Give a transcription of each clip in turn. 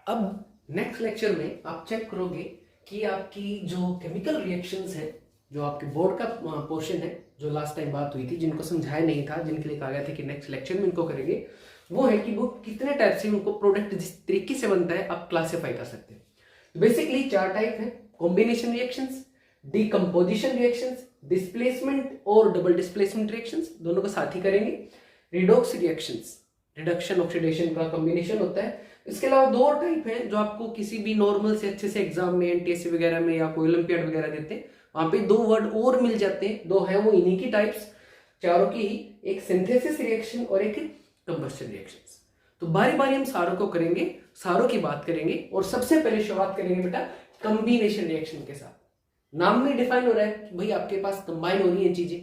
अब next lecture में आप चेक करोगे कि आपकी जो केमिकल रिएक्शंस है, जो आपके बोर्ड का पोर्शन है, जो लास्ट टाइम बात हुई थी, जिनको समझाया नहीं था, जिनके लिए कहा गया था कि नेक्स्ट लेक्चर में इनको करेंगे, वो है कि वो कितने टाइप से उनको प्रोडक्ट जिस तरीके से बनता है आप क्लासिफाई कर सकते हैं। तो बेसिकली 4 टाइप है: combination reactions, decomposition reactions, displacement और डबल डिस्प्लेसमेंट रिएक्शंस, दोनों को साथ ही करेंगे। रिडॉक्स रिएक्शंस, रिडक्शन ऑक्सीडेशन का कॉम्बिनेशन होता है। इसके अलावा 2 और टाइप है जो आपको किसी भी नॉर्मल से अच्छे से एग्जाम में, एनटीएससी वगैरह में या कोई ओलंपियाड वगैरह देते हैं, वहां पे 2 वर्ड और मिल जाते हैं। 2 है वो इन्हीं की टाइप्स, चारों की ही, एक सिंथेसिस रिएक्शन और एक कंबस्शन रिएक्शंस। तो बारी बारी हम सारों को करेंगे, सारों की बात करेंगे। और सबसे पहले शुरुआत करेंगे बेटा कॉम्बिनेशन रिएक्शन के साथ। नाम में डिफाइन हो रहा है कि भाई आपके पास कंबाइन हो रही है चीजें।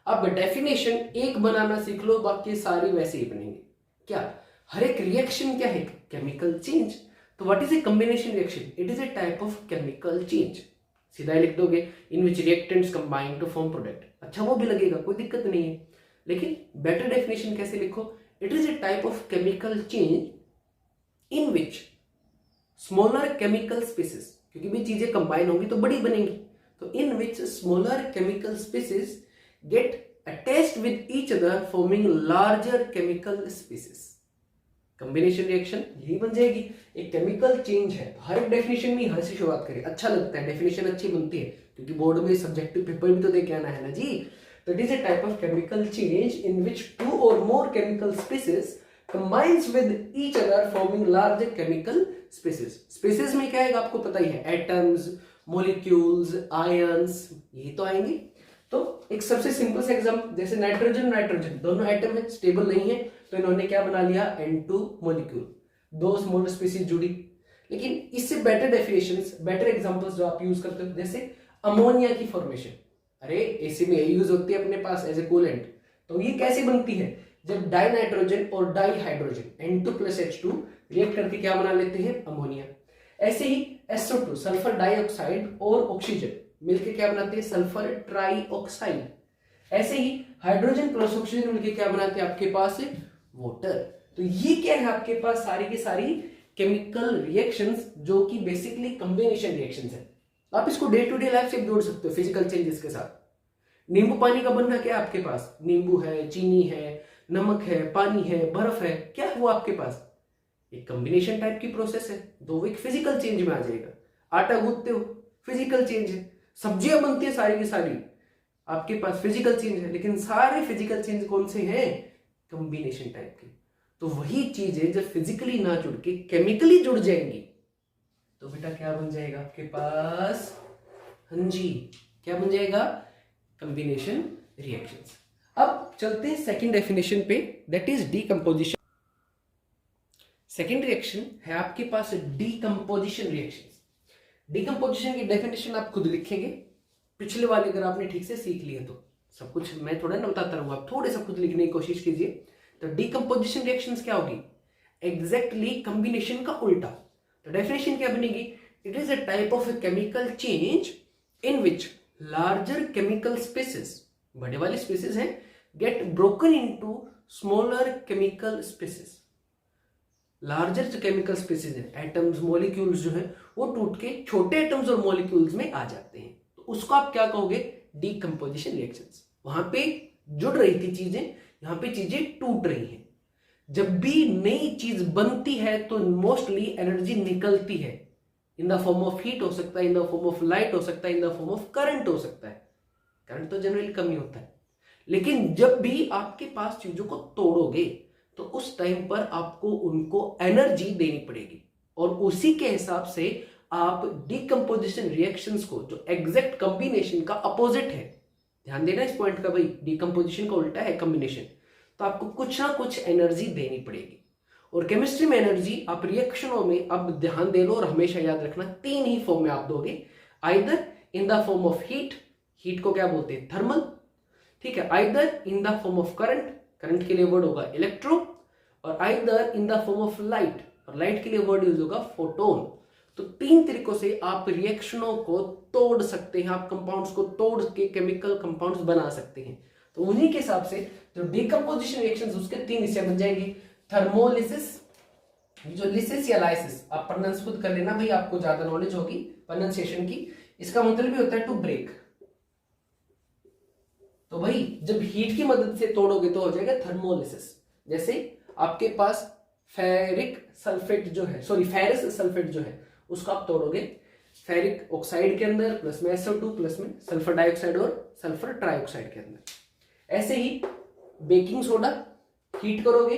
अब डेफिनेशन एक बनाना सीख लो, बाकी सारी वैसे ही बनेंगे। क्या हर एक रिएक्शन क्या है? Chemical change. तो what is a combination reaction? It is a type of chemical change. सीधा ही लिख दोगे, in which reactants combine to form product. अच्छा, वो भी लगेगा, कोई दिक्कत नहीं है, लेकिन बेटर डेफिनेशन कैसे लिखो? It is a type of chemical change in which smaller chemical species, क्योंकि भी चीजें कंबाइन होंगी तो बड़ी बनेंगी, तो in which smaller chemical species get attached with each other forming larger chemical species. Combination reaction यही बन जाएगी। एक केमिकल चेंज है, हर एक डेफिनेशन में हर से शुरुआत करें, अच्छा लगता है, डेफिनेशन अच्छी बनती है, क्योंकि बोर्ड में सब्जेक्टिव पेपर भी तो दे के आना है ना जी। तो it is a type of chemical change in which 2 or more chemical species combines with each other forming larger chemical species। Species में क्या है आपको पता ही है, एटम्स, मॉलिक्यूल्स, आयंस, यही तो आएंगे। तो एक सबसे सिंपल सा एग्जांपल, जैसे नाइट्रोजन नाइट्रोजन दोनों एटम है, स्टेबल नहीं है, तो इन्होंने क्या बना लिया? N2 मॉलिक्यूल, 2 स्मॉल स्पीसीज जुड़ी। लेकिन इससे बेटर डेफिनेशंस, बेटर एग्जांपल्स जो आप यूज करते हो, जैसे अमोनिया की फॉर्मेशन। अरे एसी में यूज होती है अपने पास एज ए कूलेंट, तो ये कैसे बनती है? जब डाई नाइट्रोजन और डाई हाइड्रोजन N2+H2 रिएक्ट करके क्या बना लेते हैं? अमोनिया। ऐसे ही SO2 सल्फर डाइऑक्साइड और ऑक्सीजन मिलके क्या बनाते हैं? Sulphur trioxide. ऐसे ही हाइड्रोजन प्लस ऑक्सीजन मिलके क्या बनाते हैं आपके पास? वाटर। तो ये क्या है आपके पास? सारी की सारी केमिकल रिएक्शंस जो कि बेसिकली कॉम्बिनेशन रिएक्शंस है। आप इसको डे टू डे लाइफ से जोड़ सकते हो फिजिकल चेंजेस के साथ। नींबू पानी का बनना क्या है आपके पास? नींबू है, चीनी है, नमक है, पानी है, बर्फ है, क्या है वो आपके पास? एक कॉम्बिनेशन टाइप की प्रोसेस है, तो एक फिजिकल चेंज में आ जाएगा। आटा गूंथते हो, फिजिकल चेंज है। सब्जियां बनती है सारी की सारी, आपके पास फिजिकल चेंज है। लेकिन सारे फिजिकल चेंज कौन से हैं? कॉम्बिनेशन टाइप के। तो वही चीजें जब फिजिकली ना जुड़ के केमिकली जुड़ जाएंगी तो बेटा क्या बन जाएगा आपके पास? हाँ जी, क्या बन जाएगा? Combination reactions. अब चलते हैं सेकंड डेफिनेशन पे, that is decomposition. Second reaction है आपके पास डीकंपोजिशन रिएक्शंस। डीकंपोजिशन की डेफिनेशन आप खुद लिखेंगे, पिछले वाले अगर आपने ठीक से सीख लिए तो। सब कुछ मैं थोड़ा ना बताता रहूंगा, आप थोड़े सा खुद लिखने की कोशिश कीजिए। तो डीकंपोजिशन रिएक्शंस क्या होगी? एग्जैक्टली कॉम्बिनेशन का उल्टा। तो डेफिनेशन क्या बनेगी? It is a type of chemical change in which larger chemical species, बड़े वाले स्पीसीज हैं, get broken into smaller chemical species. Larger जो केमिकल स्पीसीज है, एटम्स, मॉलिक्यूल्स जो है, वो टूट के छोटे एटम्स और मॉलिक्यूल्स में आ जाते हैं। तो उसको आप क्या कहोगे? Decomposition reactions. वहां पे जुड़ रही थी चीजें, यहां पे चीजें टूट रही हैं। जब भी नई चीज बनती है तो मोस्टली एनर्जी निकलती है, in the form of heat हो सकता है, in the form of light हो सकता है, in the form of current हो सकता है। करंट तो जनरली कम ही होता है। लेकिन जब भी आपके पास चीजों को तोड़ोगे तो उस टाइम पर आपको उनको एनर्जी देनी पड़ेगी, और उसी के हिसाब से आप डीकंपोजिशन रिएक्शंस को, जो एग्जैक्ट कॉम्बिनेशन का अपोजिट है, ध्यान देना इस पॉइंट का भाई, डीकंपोजिशन का उल्टा है कॉम्बिनेशन, तो आपको कुछ ना कुछ एनर्जी देनी पड़ेगी। और केमिस्ट्री में एनर्जी आप रिएक्शनों में, अब ध्यान दे लो और हमेशा याद रखना, 3 ही फॉर्म में आप दोगे। Either in the form of heat, heat को क्या बोलते हैं? थर्मल, ठीक है। Either in the form of current, current के लिए वर्ड होगा इलेक्ट्रो, और either in the form of light, और लाइट के लिए वर्ड यूज होगा फोटोन। तो 3 तरीकों से आप रिएक्शनों को तोड़ सकते हैं, आप कंपाउंड्स को तोड़ के केमिकल कंपाउंड्स बना सकते हैं। तो उन्हीं के हिसाब से जो डीकंपोजिशन रिएक्शंस उसके 3 हिस्से बन जाएंगे: थर्मोलिसिस, जो लिसिस या लाइसिस, आप प्रोनाउंस खुद कर लेना भाई, आपको ज्यादा नॉलेज होगी प्रोनाउंसिएशन की। इसका मतलब भी होता है टू ब्रेक। तो भाई जब हीट की मदद से तोड़ोगे तो हो जाएगा थर्मोलिसिस। जैसे आपके पास फेरिक सल्फेट जो है, सॉरी फेरस सल्फेट जो है, उसको आप तोड़ोगे फेरिक ऑक्साइड के अंदर, प्लस में SO2, प्लस में सल्फर डाइऑक्साइड और सल्फर ट्राइऑक्साइड के अंदर। ऐसे ही बेकिंग सोडा हीट करोगे,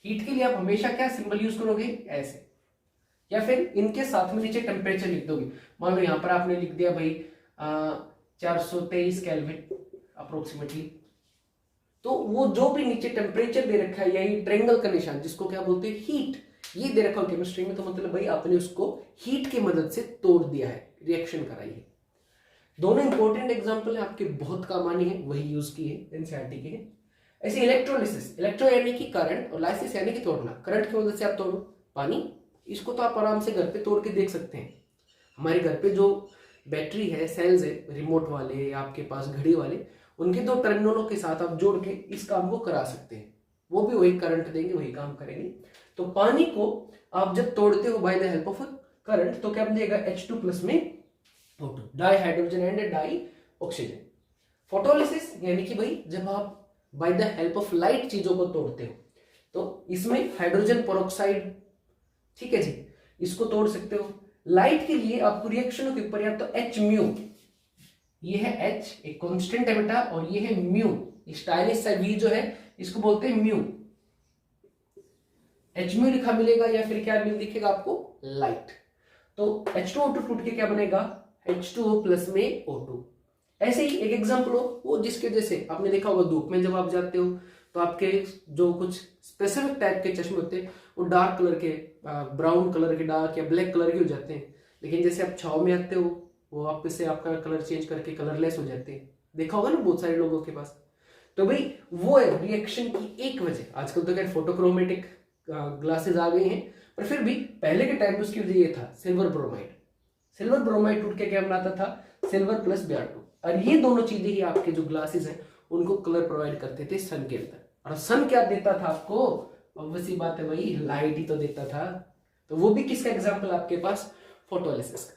हीट के लिए आप हमेशा क्या सिंबल यूज करोगे, ऐसे, या फिर इनके साथ में नीचे टेम्परेचर लिख दोगे। मान लो यहां पर आपने लिख दिया भाई 423 केल्विन अप्रोक्सीमेटली, तो वो जो भी नीचे टेम्परेचर दे रखा है, यही ट्रायंगल का निशान जिसको क्या बोलते हैं हीट, ये दे रखा हो केमिस्ट्री में, तो मतलब भाई आपने उसको हीट की मदद से तोड़ दिया है, रिएक्शन कराई है। दोनों इंपॉर्टेंट एग्जांपल है, आपके बहुत काम आनी है, वही यूज की है, एनसीईआरटी के है। ऐसे इलेक्ट्रोलिसिस, इलेक्ट्रो यानी कि करंट और लाइसिस यानी कि तोड़ना, करंट की मदद से आप तोड़ो पानी, इसको तो आप आराम से घर पे तोड़ के देख सकते हैं। हमारे घर पे जो बैटरी है, सेल्स है, रिमोट वाले या आपके पास घड़ी वाले, उनके दो टर्मिनलों के साथ आप जोड़ के इस काम को करा सकते हैं, वो भी वही करंट देंगे, वही काम करेंगे। तो पानी को आप जब तोड़ते हो by the help of current, तो क्या बनेगा H2 प्लस में O2, di hydrogen and di oxygen. Photolysis यानी कि भाई जब आप by the help of light चीजों को तोड़ते हो, तो इसमें हाइड्रोजन पेरोक्साइड, ठीक है जी, इसको तोड़ सकते हो। लाइट के लिए आपको रिएक्शनों के ऊपर या तो H म्यू, ये है H एक कांस्टेंट है बेटा, और ये है म्यू, स्टाइलिश सा V जो है इसको बोलते हैं म्यू, H म्यू लिखा मिलेगा, या फिर क्या म्यू दिखेगा आपको, लाइट। तो H2O2 टूट के क्या बनेगा, H2O प्लस में O2। ऐसे ही एक एग्जांपल हो वो जिसके जैसे आपने देखा होगा धूप में जब आप जाते हो तो आपके जो कुछ स्पेसिफिक टाइप के चश्मे होते हैं वो डार्क कलर के, ब्राउन कलर के, डार्क या ब्लैक कलर के हो जाते हैं, लेकिन जैसे आप छाव में आते हो वो आपसे आपका कलर चेंज करके कलरलेस हो जाते हैं। देखा होगा ना बहुत सारे लोगों के पास। तो भाई वो है रिएक्शन की एक वजह। आजकल तो खैर फोटोक्रोमेटिक ग्लासेस आ गए हैं, पर फिर भी पहले के टाइम पे उसकी वजह ये था सिल्वर ब्रोमाइड। सिल्वर ब्रोमाइड टूट के क्या बनाता था, सिल्वर प्लस Br2, और ये दोनों चीजें ही आपके जो ग्लासेस हैं उनको कलर प्रोवाइड करते थे सन के अंदर। और सन क्या देता था आपको, ऑब्वियसली बात है भाई, लाइट ही तो देता था। तो वो भी किसका एग्जांपल आपके पास, फोटोलिसिस का।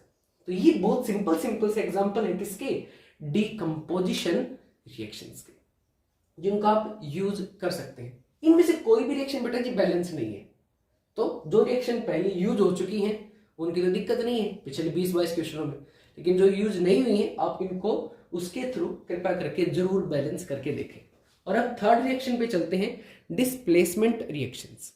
तो ये बहुत सिंपल सिंपल से एग्जांपल है किसके, डिकम्पोजिशन रिएक्शंस के, जिनको आप यूज कर सकते हैं। इनमें से कोई भी रिएक्शन बेटा जी बैलेंस नहीं है, तो जो रिएक्शन पहले यूज हो चुकी हैं उनकी तो दिक्कत नहीं है पिछले 20-22 क्वेश्चनों में, लेकिन जो यूज नहीं हुई है आप इनको उसके थ्रू कृपया करके जरूर बैलेंस करके देखें। और अब थर्ड रिएक्शन पे चलते हैं, डिस्प्लेसमेंट रिएक्शंस।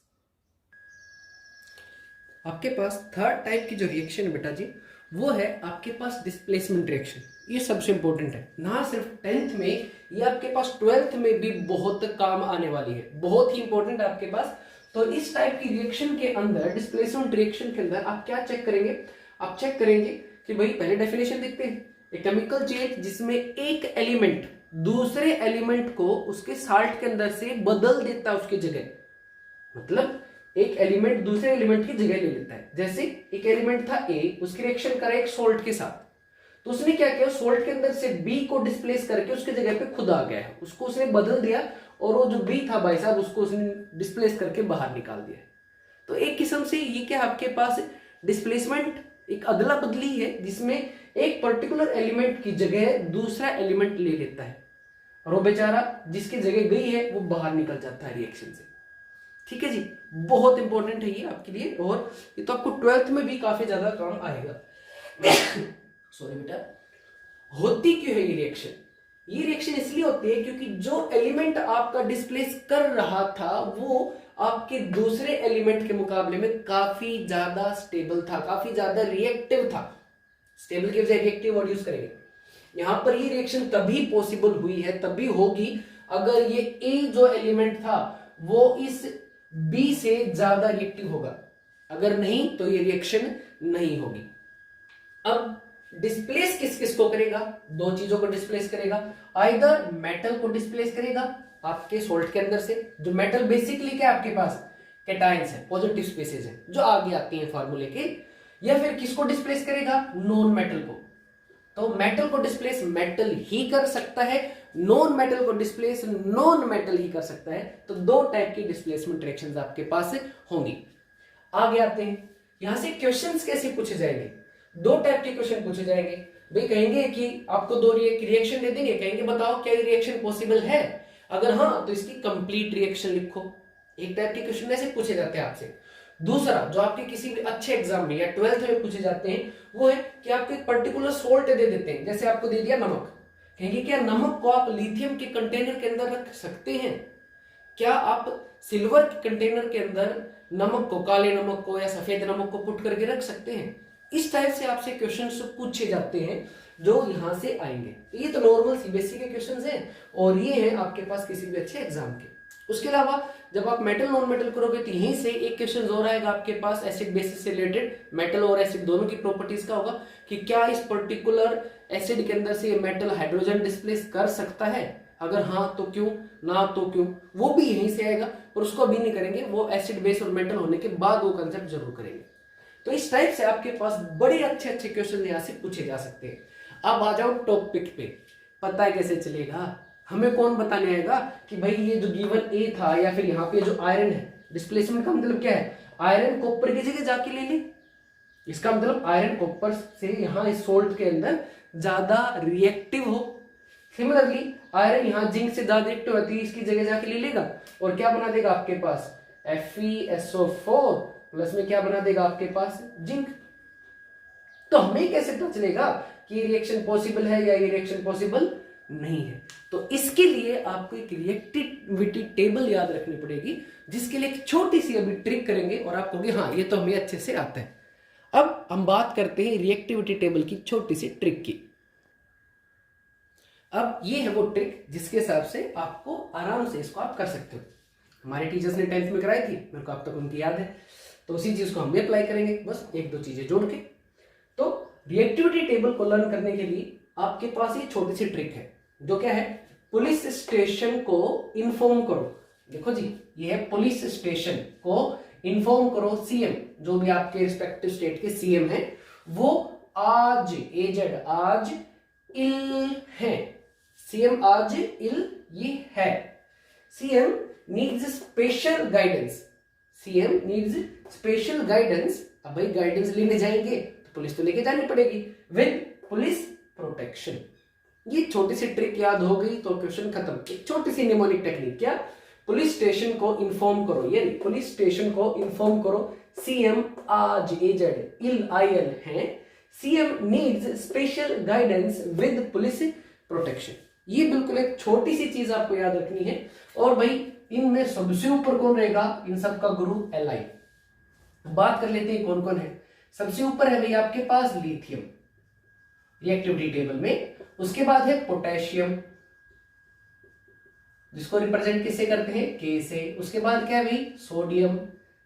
आपके पास थर्ड टाइप की जो रिएक्शन है बेटा जी वो है आपके पास डिस्प्लेसमेंट रिएक्शन। ये सबसे इंपॉर्टेंट है, ना सिर्फ 10th में, ये आपके पास 12th में भी बहुत काम आने वाली है, बहुत ही इंपॉर्टेंट है आपके पास। तो इस टाइप की रिएक्शन के अंदर, डिस्प्लेसमेंट रिएक्शन के अंदर आप क्या चेक करेंगे, आप चेक करेंगे कि भाई पहले डेफिनेशन देखते हैं, एक केमिकल चेंज जिसमें एक एलिमेंट दूसरे एलिमेंट को उसके साल्ट के अंदर से बदल देता है उसकी जगह, मतलब एक एलिमेंट दूसरे एलिमेंट की जगह ले लेता है। जैसे एक एलिमेंट था A, उसकी रिएक्शन करा एक सोल्ट के साथ, तो उसने क्या किया, सोल्ट के अंदर से B को डिस्प्लेस करके उसके जगह पे खुद आ गया है, उसको उसने बदल दिया, और वो जो B था भाई साहब उसको उसने डिस्प्लेस करके बाहर निकाल दिया। तो एक किस्म से ये क्या आपके पास डिस्प्लेसमेंट एक अदला बदली है, जिसमें एक पर्टिकुलर एलिमेंट की जगह दूसरा एलिमेंट ले लेता है, और वो बेचारा जिसकी जगह गई है वो बाहर निकल जाता है रिएक्शन से। ठीक है जी, बहुत इंपॉर्टेंट है ये आपके लिए, और ये तो आपको 12th में भी काफी ज्यादा काम आएगा। सॉरी बेटा, होती क्यों है ये रिएक्शन? ये रिएक्शन इसलिए होती है क्योंकि जो एलिमेंट आपका डिस्प्लेस कर रहा था वो आपके दूसरे एलिमेंट के मुकाबले में काफी ज्यादा स्टेबल था, काफी ज्यादा रिएक्टिव था। स्टेबल की बजाय रिएक्टिव वर्ड यूज करेंगे। यहां पर ये रिएक्शन तभी पॉसिबल हुई है, तभी होगी अगर ये ए जो एलिमेंट था वो इस बी से ज्यादा रिएक्टिव होगा, अगर नहीं तो ये रिएक्शन नहीं होगी। अब डिस्प्लेस किस किस को करेगा, दो चीजों को डिस्प्लेस करेगा, आइदर मेटल को डिस्प्लेस करेगा आपके सोल्ट के अंदर से, जो मेटल बेसिकली क्या आपके पास कैटायंस है, पॉजिटिव स्पेसेस है जो आगे आती हैं फार्मूले के, या फिर किसको डिस्प्लेस करेगा, नॉन मेटल को। तो मेटल को डिस्प्लेस मेटल ही कर सकता है, नॉन मेटल को डिस्प्लेस नॉन मेटल ही कर सकता है। तो दो टाइप की डिस्प्लेसमेंट रिएक्शंस आपके पास होंगी। आगे आते हैं, यहां से क्वेश्चंस कैसे पूछे जाएंगे, दो टाइप के क्वेश्चन पूछे जाएंगे। भाई कहेंगे कि आपको दो रिएक्शन दे देंगे, कहेंगे बताओ क्या रिएक्शन पॉसिबल है, अगर हाँ तो इसकी कंप्लीट रिएक्शन लिखो। एक टाइप के क्वेश्चन ऐसे पूछे जाते हैं आपसे। दूसरा जो आपके किसी भी अच्छे एग्जाम में या 12th में पूछे जाते हैं वो है कि आपको एक पर्टिकुलर सोल्ट दे देते हैं, जैसे आपको दे दिया नमक, कहेंगे क्या नमक को आप लिथियम के कंटेनर के अंदर रख सकते हैं, क्या आप सिल्वर के कंटेनर के अंदर नमक को, काले नमक को या सफेद नमक को पुट करके रख सकते हैं। इस टाइप से आपसे क्वेश्चंस पूछे जाते हैं जो यहां से आएंगे। ये तो नॉर्मल सीबीएसई के क्वेश्चंस हैं और ये हैं आपके पास किसी भी अच्छे एग्जाम के। उसके अलावा जब आप मेटल नॉन मेटल करोगे तो यहीं से एक क्वेश्चन और आएगा आपके पास एसिड बेसिस से रिलेटेड, मेटल और एसिड दोनों की प्रॉपर्टीज का होगा कि क्या इस पर्टिकुलर एसिड के अंदर से ये मेटल हाइड्रोजन डिस्प्लेस कर सकता है, अगर हाँ तो क्यों, ना तो क्यों, वो भी यहीं से आएगा। पर उसको अभी नहीं करेंगे, वो एसिड बेस और मेटल होने के बाद वो कंसेप्ट जरूर करेंगे। तो इस टाइप से आपके पास बड़े अच्छे अच्छे क्वेश्चन यहां से पूछे जा सकते हैं। अब आ जाओ टॉपिक पे, पता है कैसे चलेगा, हमें कौन बताने आएगा कि भाई ये जो गिवन ए था या फिर यहाँ पे जो आयरन है, डिस्प्लेसमेंट का मतलब क्या है, आयरन कॉपर की जगह जाके ले ले, इसका मतलब आयरन कॉपर से यहाँ इस सोल्ट के अंदर ज्यादा रिएक्टिव हो। सिमिलरली आयरन यहाँ जिंक से ज्यादा रिएक्टिव होती है, इसकी जगह जाके ले लेगा और क्या बना देगा आपके पास FeSO4 प्लस में क्या बना देगा आपके पास जिंक। तो हमें कैसे पता चलेगा कि ये रिएक्शन पॉसिबल है या ये रिएक्शन पॉसिबल नहीं है। तो इसके लिए आपको एक रिएक्टिविटी टेबल याद रखनी पड़ेगी, जिसके लिए एक छोटी सी अभी ट्रिक करेंगे और आप कहोगे हाँ ये तो हमें अच्छे से आता है। अब हम बात करते हैं रिएक्टिविटी टेबल की छोटी सी ट्रिक की। अब ये है वो ट्रिक जिसके हिसाब से आपको आराम से इसको आप कर सकते हो। हमारे टीचर्स ने 10th में कराई थी, मेरे को अब तक उनकी याद है, तो उसी चीज को हम भी अप्लाई करेंगे, बस एक दो चीजें जोड़ के। तो रिएक्टिविटी टेबल को लर्न करने के लिए आपके पास ये छोटी सी ट्रिक है, जो क्या है, पुलिस स्टेशन को इन्फॉर्म करो। देखो जी, ये है पुलिस स्टेशन को इन्फॉर्म करो सीएम, जो भी आपके रिस्पेक्टिव स्टेट के सीएम है, वो आज एजेड आज इल है, सीएम आज इल ये है, CM needs special guidance, CM needs special guidance. अब भाई गाइडेंस लेने जाएंगे तो पुलिस तो लेके जानी पड़ेगी, विद पुलिस प्रोटेक्शन। ये छोटी सी ट्रिक याद हो गई तो क्वेश्चन खत्म। एक छोटी सी निमोनिक टेक्निक, क्या, पुलिस स्टेशन को इन्फॉर्म करो, ये पुलिस स्टेशन को इन्फॉर्म करो सीएम आज एजेड इल आईएल है, CM needs special guidance with police protection. ये बिल्कुल एक छोटी सी चीज आपको याद रखनी है। और भाई इनमें सबसे ऊपर कौन रहेगा, इन सब का गुरु Li। बात कर लेते हैं कौन कौन है। सबसे ऊपर है भाई आपके पास लिथियम रिएक्टिविटी टेबल में, उसके बाद है पोटेशियम, जिसको रिप्रेजेंट किससे करते हैं, K से। उसके बाद क्या है भाई सोडियम,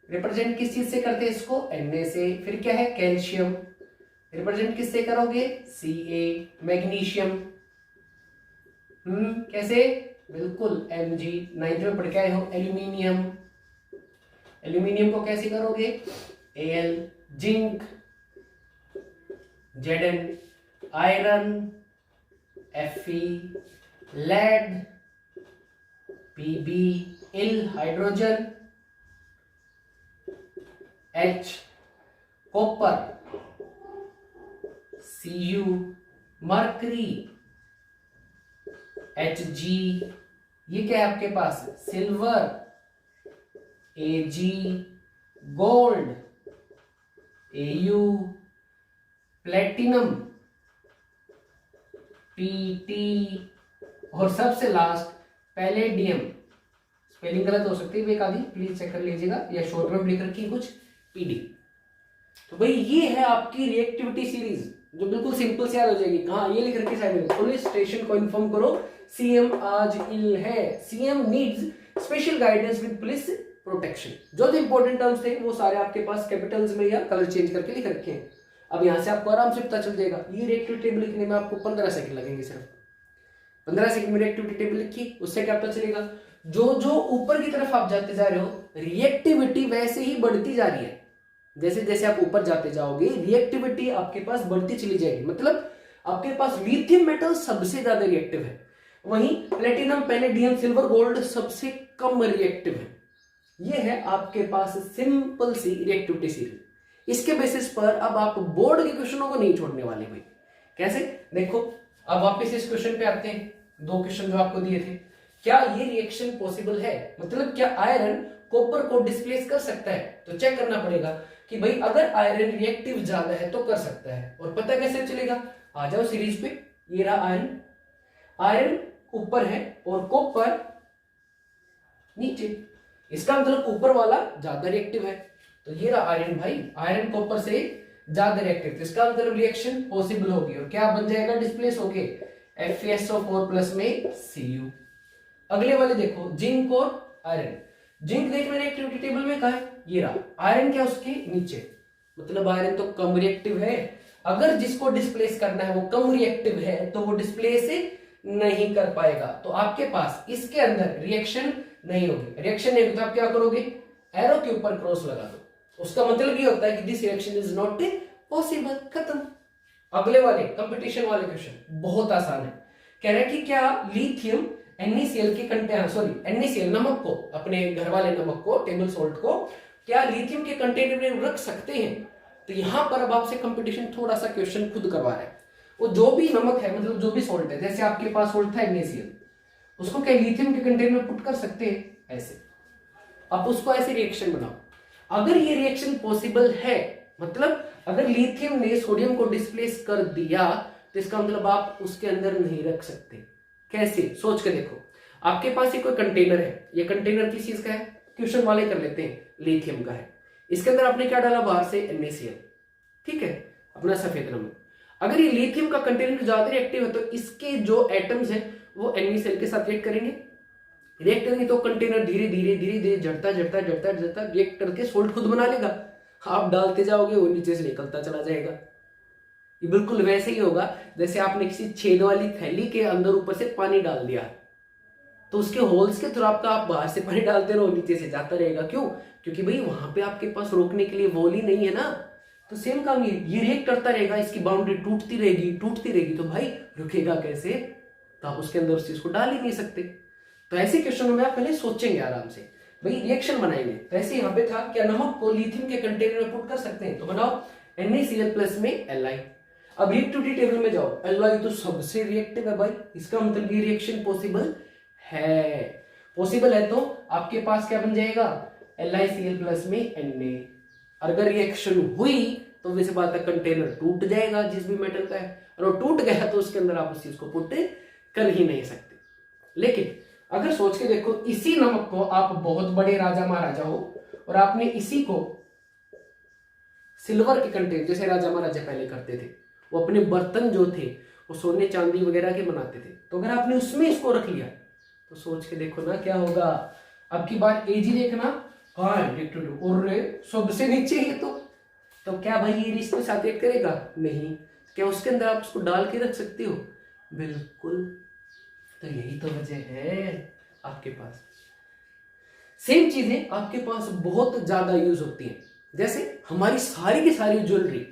रिप्रेजेंट किस चीज से करते हैं इसको, Na से। फिर क्या है कैल्शियम, रिप्रेजेंट किससे करोगे, Ca। मैग्नीशियम कैसे, बिल्कुल Mg। 9th में पढ़ के आए हो। एल्यूमिनियम, एल्यूमिनियम को कैसे करोगे, Al। Zinc Zn, iron Fe, lead Pb, इल hydrogen H, copper Cu, mercury Hg, ये क्या है आपके पास silver Ag, gold Au, platinum Pt और सबसे लास्ट पैलेडियम। स्पेलिंग गलत हो सकती है एक आदि, प्लीज चेक कर लीजिएगा, या शॉर्ट में लिख रखी कुछ Pd। तो भाई ये है आपकी रिएक्टिविटी सीरीज जो बिल्कुल सिंपल से याद हो जाएगी। कहा ये लिख रखी साइड में, पुलिस स्टेशन को इन्फॉर्म करो सीएम आज इल है, CM needs special guidance with police protection. जो इंपॉर्टेंट टर्म्स थे वो सारे आपके पास कैपिटल्स में या कलर चेंज करके लिख रखे हैं। अब यहां से आपको आराम से पता चल जाएगा। ये रिएक्टिविटी टेबल लिखने में आपको 15 सेकंड लगेंगे, सिर्फ 15 सेकंड में रिएक्टिविटी टेबल लिखी। उससे क्या पता चलेगा, जो जो ऊपर की तरफ आप जाते जा रहे हो रिएक्टिविटी वैसे ही बढ़ती जा रही है। जैसे जैसे आप ऊपर जाते जाओगे रिएक्टिविटी आपके पास बढ़ती चली जाएगी। मतलब आपके पास लिथियम मेटल सबसे ज्यादा रिएक्टिव है, वहीं प्लेटिनम पैलेडियम सिल्वर गोल्ड सबसे कम रिएक्टिव है। ये है आपके पास सिंपल सी रिएक्टिविटी सीरीज। इसके बेसिस पर अब आप बोर्ड के क्वेश्चनों को नहीं छोड़ने वाले भाई। कैसे? देखो अब वापस इस क्वेश्चन पे आते हैं, दो क्वेश्चन जो आपको दिए थे। क्या ये रिएक्शन पॉसिबल है, मतलब क्या आयरन कॉपर को डिस्प्लेस कर सकता है? तो चेक करना पड़ेगा कि भाई अगर आयरन रिएक्टिव ज्यादा है तो कर सकता है। और पता कैसे चलेगा? आ जाओ सीरीज पे, ये रहा आयरन, आयरन ऊपर है और कॉपर नीचे, इसका मतलब ऊपर वाला ज्यादा रिएक्टिव है। तो ये रहा आयरन भाई, आयरन कॉपर से ज्यादा रिएक्टिव, तो इसका मतलब रिएक्शन पॉसिबल होगी। और क्या बन जाएगा? डिस्प्लेस होके FeSO4 प्लस में Cu। अगले वाले देखो, जिंक और आयरन। जिंक देखना रिएक्टिविटी टेबल में कहा है, ये रहा। आयरन क्या उसके नीचे, मतलब आयरन तो कम रिएक्टिव है। अगर जिसको डिस्प्लेस करना है वो कम रिएक्टिव है तो वो डिस्प्लेस नहीं कर पाएगा। तो आपके पास इसके अंदर रिएक्शन नहीं होगी। रिएक्शन नहीं होगी तो आप क्या करोगे? एरो के ऊपर क्रॉस लगा दो। उसका मतलब ये होता है कि this reaction is not possible, खत्म। अगले वाले कंपटीशन वाले क्वेश्चन बहुत आसान है। कह रहे हैं कि क्या लिथियम NaCl के NaCl नमक को, अपने घर वाले नमक को, टेबल सॉल्ट को, क्या लिथियम के कंटेनर में रख सकते हैं? तो यहां पर अब आपसे कंपटीशन थोड़ा सा क्वेश्चन खुद करवा रहा है। वो जो भी नमक है, मतलब जो भी सॉल्ट है, जैसे आपके पास सॉल्ट था NaCl, उसको क्या लिथियम के कंटेनर में पुट कर सकते हैं? ऐसे आप उसको ऐसे रिएक्शन बनाओ। अगर ये रिएक्शन पॉसिबल है, मतलब अगर लिथियम ने सोडियम को डिस्प्लेस कर दिया, तो इसका मतलब आप उसके अंदर नहीं रख सकते। कैसे? सोच के देखो, आपके पास ये कोई कंटेनर है, ये कंटेनर किस चीज का है? क्वेश्चन वाले कर लेते हैं, लिथियम का है। इसके अंदर आपने क्या डाला? बाहर से NaCl, ठीक है, अपना सफेद नमक। अगर ये लिथियम का कंटेनर ज्यादा रिएक्टिव है तो इसके जो एटम्स हैं वो NaCl के साथ रिएक्ट करेंगे। रिएक्ट करेंगे तो कंटेनर धीरे धीरे धीरे धीरे जड़ता जड़ता जड़ता जड़ता रिएक्ट करके सोल्ट खुद बना लेगा। आप डालते जाओगे वो नीचे से निकलता चला जाएगा। ये बिल्कुल वैसे ही होगा जैसे आपने किसी छेद वाली थैली के अंदर ऊपर से पानी डाल दिया, तो उसके होल्स के थ्रू आपका आप बाहर से पानी डालते रहो, नीचे से जाता रहेगा। क्यों? क्योंकि भाई वहां पे आपके पास रोकने के लिए वॉल ही नहीं है ना। तो सेम काम ये रिएक्ट करता रहेगा, इसकी बाउंड्री टूटती रहेगी, तो भाई रुकेगा कैसे? तो आप उसके अंदर उस चीज को डाल ही नहीं सकते। तो ऐसे क्वेश्चनों में आप पहले सोचेंगे आराम से, भाई रिएक्शन बनाएंगे। तो ऐसे यहाँ पे था, क्या नमक को लिथियम के कंटेनर में पुट कर सकते हैं? तो बनाओ NaCl प्लस में Li। अब रिएक्टिविटी टेबल में जाओ, Li तो सबसे रिएक्टिव है भाई, इसका मतलब ये रिएक्शन पॉसिबल है। पॉसिबल है तो आपके पास क्या बन जाएगा? LiCl प्लस में Na। अगर रिएक्शन हुई तो वैसे बात है कंटेनर टूट जाएगा जिस भी मेटल का है, और वो टूट गया तो उसके अंदर आप उस चीज को पुट कर ही नहीं सकते। लेकिन अगर सोच के देखो, इसी नमक को आप बहुत बड़े राजा महाराजा हो और आपने इसी को सिल्वर के कंटेनर, जैसे राजा महाराजा पहले करते थे, वो अपने बर्तन जो थे वो सोने चांदी वगैरह के बनाते थे, तो अगर आपने उसमें इसको रख लिया तो सोच के देखो ना क्या होगा। अब की बार एजी देखना, कहाँ है? और सबसे नीचे ही तो क्या भाई ये इसके साथ एक करेगा? नहीं। क्या उसके अंदर आप उसको डाल के रख सकते हो? बिल्कुल। तो यही तो वजह है आपके पास। सेम चीजें आपके पास बहुत ज्यादा यूज होती हैं। जैसे हमारी सारी की सारी ज्वेलरी,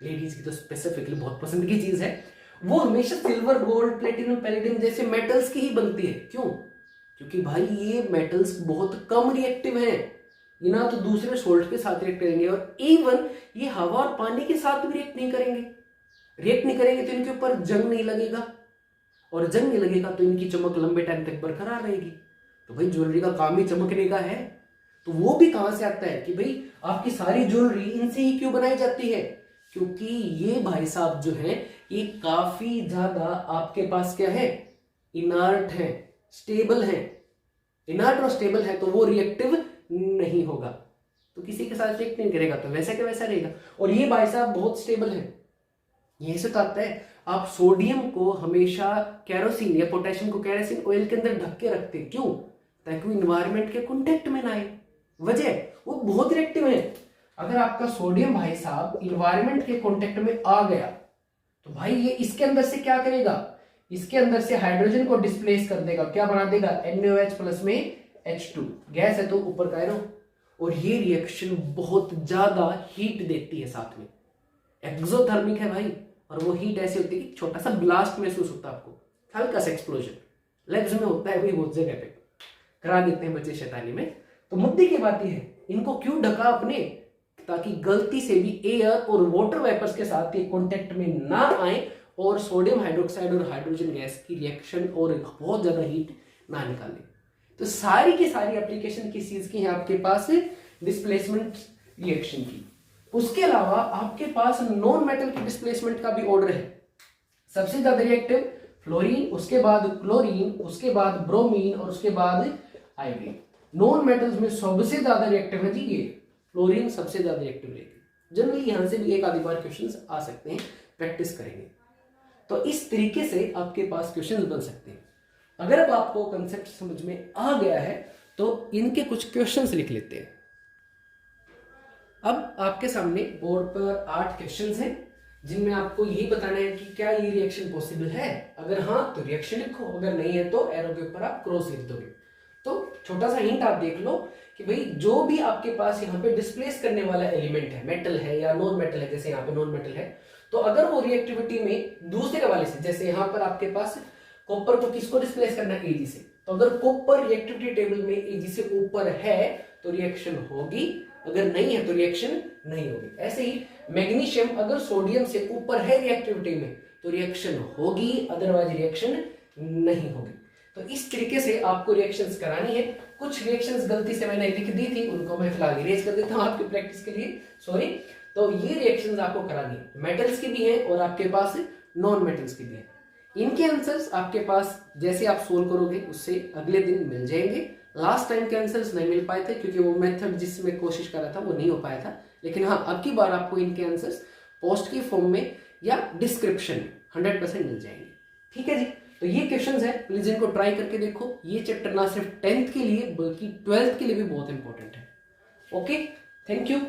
लेडीज की तो स्पेसिफिकली बहुत पसंद की चीज है, वो हमेशा सिल्वर, गोल्ड, प्लेटिनम, पैलेडियम जैसे मेटल्स की ही बनती है। क्यों? क्योंकि भाई ये मेटल्स बहुत कम रिएक्टिव हैं, ये ना तो दूसरे सोल्ट के साथ रिएक्ट करेंगे, और इवन ये हवा और पानी के साथ भी रिएक्ट नहीं करेंगे। रिएक्ट नहीं करेंगे तो इनके ऊपर जंग नहीं लगेगा, और जंग नहीं लगेगा तो इनकी चमक लंबे टाइम तक बरकरार रहेगी। तो भाई ज्वेलरी का काम ही चमकने का है। तो वो भी कहां से आता है कि भाई आपकी सारी ज्वेलरी इनसे ही क्यों बनाई जाती है? क्योंकि ये भाई साहब जो है ये काफी ज्यादा आपके पास क्या है? इनर्ट है, स्टेबल है। इनर्ट और स्टेबल है तो वो रिएक्टिव नहीं होगा, तो किसी के साथ रिएक्ट नहीं करेगा, तो वैसा क्या वैसा रहेगा। और ये भाई साहब बहुत स्टेबल है। यही से तो आता है, आप सोडियम को हमेशा केरोसिन या पोटेशियम को केरोसिन ऑयल के अंदर ढक के रखते हैं। क्यों? ताकि वो इन्वायरमेंट के कॉन्टेक्ट में ना आए। वजह, वो बहुत रिएक्टिव है। अगर आपका सोडियम भाई साहब इन्वायरमेंट के कॉन्टेक्ट में आ गया तो भाई ये इसके अंदर से क्या करेगा? इसके अंदर से हाइड्रोजन को डिस्प्लेस कर देगा। क्या बना देगा? NaOH प्लस में H2। गैस है तो ऊपर का एरो। और ये रिएक्शन बहुत ज्यादा हीट देती है, साथ में एक्सोथर्मिक है भाई। और वो हीट ऐसी होती है कि छोटा सा ब्लास्ट महसूस होता है आपको, हल्का सा एक्सप्लोजन। लैब्स में होता है भाई, बहुत जगह पे करा देते हैं बच्चे शैतानी में। तो मुद्दे की बात यह है, इनको क्यों ढका आपने, ताकि गलती से भी एयर और वाटर वेपर्स के साथ ये कॉन्टेक्ट में ना आए और सोडियम हाइड्रोक्साइड और हाइड्रोजन गैस की रिएक्शन और बहुत ज्यादा हीट ना निकाले। तो सारी की सारी एप्लीकेशन किस चीज की है आपके पास, डिस्प्लेसमेंट रिएक्शन की। उसके अलावा आपके पास नॉन मेटल की डिस्प्लेसमेंट का भी ऑर्डर है। सबसे ज्यादा रिएक्टिव फ्लोरीन, उसके बाद क्लोरीन, उसके बाद ब्रोमीन और उसके बाद आयोडीन। नॉन मेटल्स में सबसे ज्यादा रिएक्टिव है जी ये फ्लोरीन, सबसे ज्यादा रिएक्टिव रहेगी। जनरली यहां से भी एक आधी बार क्वेश्चंस आ सकते हैं, प्रैक्टिस करेंगे तो इस तरीके से आपके पास क्वेश्चंस बन सकते हैं। अगर अब आपको कंसेप्ट समझ में आ गया है तो इनके कुछ क्वेश्चंस लिख लेते हैं। अब आपके सामने बोर्ड पर 8 क्वेश्चंस हैं जिनमें आपको यही बताना है कि क्या ये रिएक्शन पॉसिबल है। अगर हाँ तो रिएक्शन लिखो, अगर नहीं है तो एरो के ऊपर आप क्रॉस लिख दोगे। तो छोटा सा हिंट आप देख लो कि भाई जो भी आपके पास यहाँ पे डिस्प्लेस करने वाला एलिमेंट है, मेटल है या नॉन मेटल है, जैसे यहाँ पे नॉन मेटल है, तो अगर वो रिएक्टिविटी में दूसरे वाले से, जैसे यहाँ पर आपके पास कॉपर को किसको डिस्प्लेस करना है, एजी से, तो अगर कॉपर रिएक्टिविटी टेबल में एजी से ऊपर है तो रिएक्शन होगी, अगर नहीं है तो रिएक्शन नहीं होगी। ऐसे ही मैग्नीशियम अगर सोडियम से ऊपर है रिएक्टिविटी में तो रिएक्शन होगी, अदरवाइज रिएक्शन नहीं होगी। तो इस तरीके से आपको रिएक्शंस करानी है। कुछ रिएक्शंस गलती से मैंने लिख दी थी, उनको मैं फिलहाल इरेज कर देता हूं आपकी प्रैक्टिस के लिए, सॉरी। तो ये रिएक्शंस आपको करानी है, मेटल्स की भी है और आपके पास नॉन मेटल्स की भी है। इनके आंसर्स आपके पास जैसे आप सोल्व करोगे उससे अगले दिन मिल जाएंगे। लास्ट टाइम के आंसर्स नहीं मिल पाए थे क्योंकि वो मेथड जिसमें कोशिश कर रहा था वो नहीं हो पाया था, लेकिन हाँ अब की बार आपको इनके आंसर्स पोस्ट की फॉर्म में या डिस्क्रिप्शन 100% मिल जाएंगे। ठीक है जी, तो ये क्वेश्चंस है, प्लीज इनको ट्राई करके देखो। ये चैप्टर ना सिर्फ 10th के लिए बल्कि 12th के लिए भी बहुत इंपॉर्टेंट है। Okay, thank you.